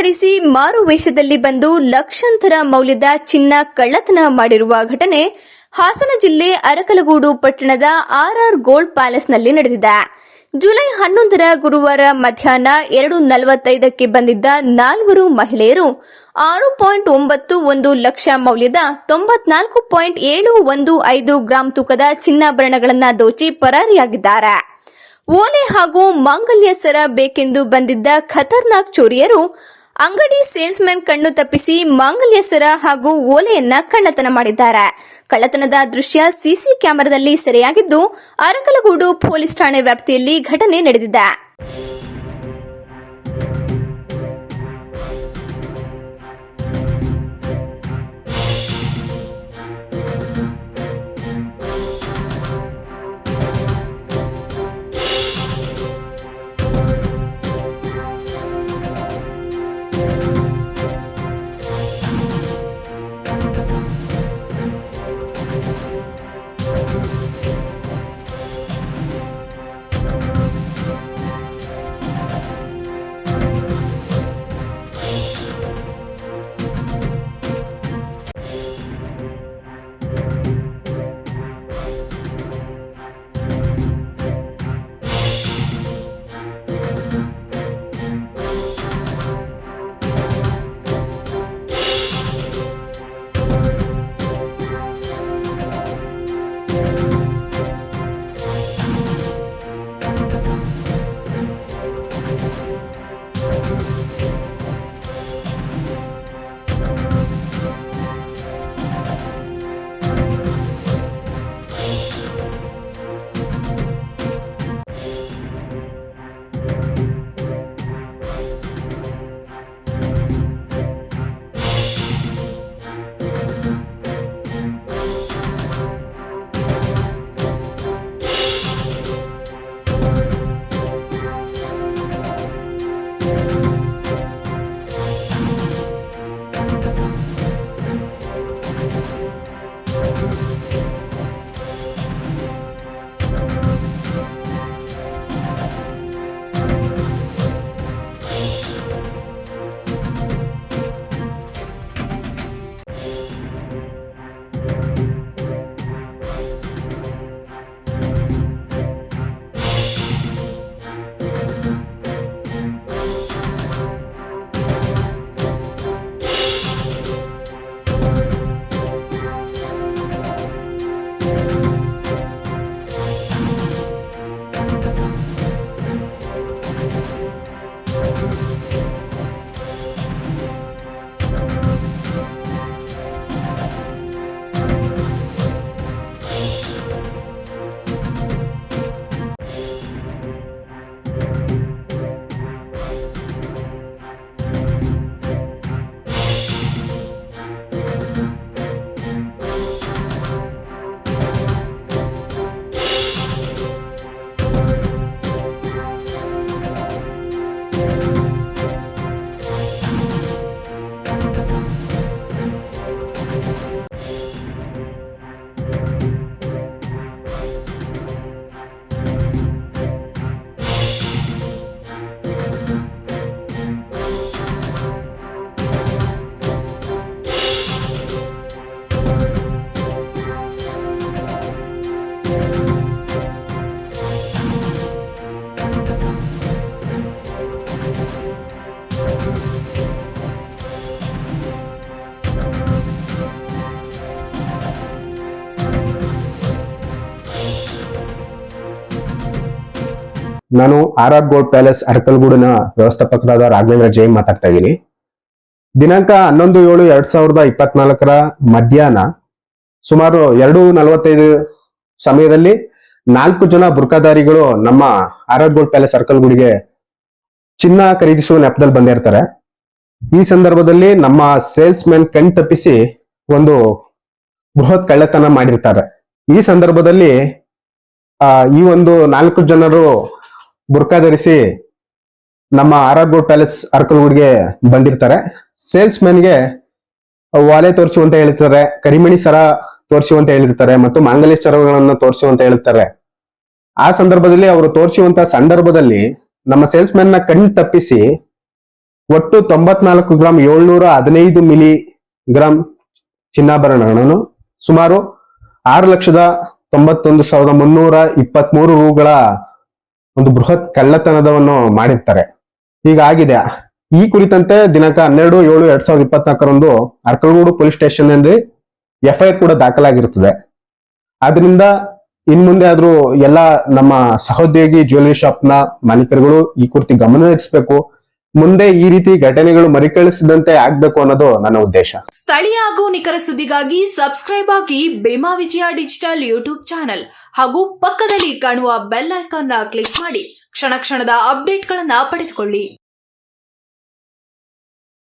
ಧರಿಸಿ ಮಾರು ವೇಷದಲ್ಲಿ ಬಂದು ಲಕ್ಷಾಂತರ ಮೌಲ್ಯದ ಚಿನ್ನ ಕಳ್ಳತನ ಮಾಡಿರುವ ಘಟನೆ ಹಾಸನ ಜಿಲ್ಲೆ ಅರಕಲಗೂಡು ಪಟ್ಟಣದ ಆರ್ಆರ್ ಗೋಲ್ಡ್ ಪ್ಯಾಲೇಸ್ನಲ್ಲಿ ನಡೆದಿದೆ. ಜುಲೈ 11ರ ಗುರುವಾರ ಮಧ್ಯಾಹ್ನ 2:45ಕ್ಕೆ ಬಂದಿದ್ದ 4 ಮಹಿಳೆಯರು 6.91 ಲಕ್ಷ ಮೌಲ್ಯದ 94.715 ಗ್ರಾಂ ತೂಕದ ಚಿನ್ನಾಭರಣಗಳನ್ನು ದೋಚಿ ಪರಾರಿಯಾಗಿದ್ದಾರೆ. ಓಲೆ ಹಾಗೂ ಮಾಂಗಲ್ಯ ಸರ ಬೇಕೆಂದು ಬಂದಿದ್ದ ಖತರ್ನಾಕ್ ಚೋರಿಯರು ಅಂಗಡಿ ಸೇಲ್ಸ್ಮನ್ ಕಣ್ಣು ತಪ್ಪಿಸಿ ಮಾಂಗಲ್ಯ ಸರ ಹಾಗೂ ಓಲೆಯನ್ನ ಕಳ್ಳತನ ಮಾಡಿದ್ದಾರೆ. ಕಳ್ಳತನದ ದೃಶ್ಯ ಸಿಸಿ ಕ್ಯಾಮೆರಾದಲ್ಲಿ ಸೆರೆಯಾಗಿದ್ದು ಅರಕಲಗೂಡು ಪೊಲೀಸ್ ಠಾಣೆ ವ್ಯಾಪ್ತಿಯಲ್ಲಿ ಘಟನೆ ನಡೆದಿದೆ. ನಾನು ಆರ್ಆರ್ ಗೋಲ್ಡ್ ಪ್ಯಾಲೇಸ್ ಅರಕಲಗೂಡಿನ ವ್ಯವಸ್ಥಾಪಕರಾದ ರಾಘವೇಂದ್ರ ಜೈನ್ ಮಾತಾಡ್ತಾ ಇದ್ದೀನಿ. ದಿನಾಂಕ 11/7/2024 ಮಧ್ಯಾಹ್ನ ಸುಮಾರು 2:45 ಸಮಯದಲ್ಲಿ 4 ಜನ ಬುರ್ಕಾದಾರಿಗಳು ನಮ್ಮ ಆರ್ಆರ್ ಗೋಲ್ಡ್ ಪ್ಯಾಲೇಸ್ ಅರಕಲಗೂಡಿಗೆ ಚಿನ್ನ ಖರೀದಿಸುವ ನೆಪದಲ್ಲಿ ಬಂದಿರ್ತಾರೆ. ಈ ಸಂದರ್ಭದಲ್ಲಿ ನಮ್ಮ ಸೇಲ್ಸ್ ಮ್ಯಾನ್ ಕಣ್ ತಪ್ಪಿಸಿ ಒಂದು ಬೃಹತ್ ಕಳ್ಳತನ ಮಾಡಿರ್ತಾರೆ. ಈ ಸಂದರ್ಭದಲ್ಲಿ ಈ ಒಂದು 4 ಜನರು ಬುರ್ಕಾ ಧರಿಸಿ ನಮ್ಮ ಆರ್ಆರ್ ಗೋಲ್ಡ್ ಪ್ಯಾಲೇಸ್ ಅರಕಲಗೂಡಿಗೆ ಬಂದಿರ್ತಾರೆ. ಸೇಲ್ಸ್ ಮ್ಯಾನ್ಗೆ ವಾಲೆ ತೋರಿಸುವಂತ ಹೇಳ್ತಾರೆ, ಕರಿಮಣಿ ಸರ ತೋರಿಸುವಂತ ಹೇಳಿರ್ತಾರೆ ಮತ್ತು ಮಾಂಗಲ್ಯ ಸರಗಳನ್ನು ತೋರಿಸುವಂತ ಹೇಳ್ತಾರೆ. ಆ ಸಂದರ್ಭದಲ್ಲಿ ಅವರು ತೋರಿಸುವಂತ ಸಂದರ್ಭದಲ್ಲಿ ನಮ್ಮ ಸೇಲ್ಸ್ ಮ್ಯಾನ್ ನ ಕಣ್ಣು ತಪ್ಪಿಸಿ ಒಟ್ಟು 94 ಗ್ರಾಂ 715 ಮಿಲಿ ಗ್ರಾಂ ಚಿನ್ನಾಭರಣಗಳನ್ನು ಸುಮಾರು 6,91,323 ರೂಗಳ ಒಂದು ಬೃಹತ್ ಕಳ್ಳತನದವನ್ನು ಮಾಡಿರ್ತಾರೆ. ಹೀಗಾಗಿದೆ. ಈ ಕುರಿತಂತೆ ದಿನಾಂಕ 12/7/2024 ಅರ್ಕಲಗೂಡು ಪೊಲೀಸ್ ಸ್ಟೇಷನ್ ನಲ್ಲಿ FIR ಕೂಡ ದಾಖಲಾಗಿರುತ್ತದೆ. ಆದ್ರಿಂದ ಇನ್ ಮುಂದೆ ಆದ್ರೂ ಎಲ್ಲ ನಮ್ಮ ಸಹೋದ್ಯೋಗಿ ಜ್ಯುವೆಲರಿ ಶಾಪ್ ನ ಮಾಲೀಕರುಗಳು ಈ ಕುರಿತು ಗಮನ ಹರಿಸಬೇಕು. ಮುಂದೆ ಈ ರೀತಿ ಘಟನೆಗಳು ಮರುಕಳಿಸದಂತೆ ಆಗ್ಬೇಕು ಅನ್ನೋದು ನನ್ನ ಉದ್ದೇಶ. ಸ್ಥಳೀಯ ಹಾಗೂ ನಿಖರ ಸುದ್ದಿಗಾಗಿ ಸಬ್ಸ್ಕ್ರೈಬ್ ಆಗಿ ಬೇಮಾ ವಿಜಯ ಡಿಜಿಟಲ್ ಯೂಟ್ಯೂಬ್ ಚಾನೆಲ್ ಹಾಗೂ ಪಕ್ಕದಲ್ಲಿ ಕಾಣುವ ಬೆಲ್ ಐಕಾನ್ ಕ್ಲಿಕ್ ಮಾಡಿ ಕ್ಷಣ ಕ್ಷಣದ ಅಪ್ಡೇಟ್ಗಳನ್ನ ಪಡೆದುಕೊಳ್ಳಿ.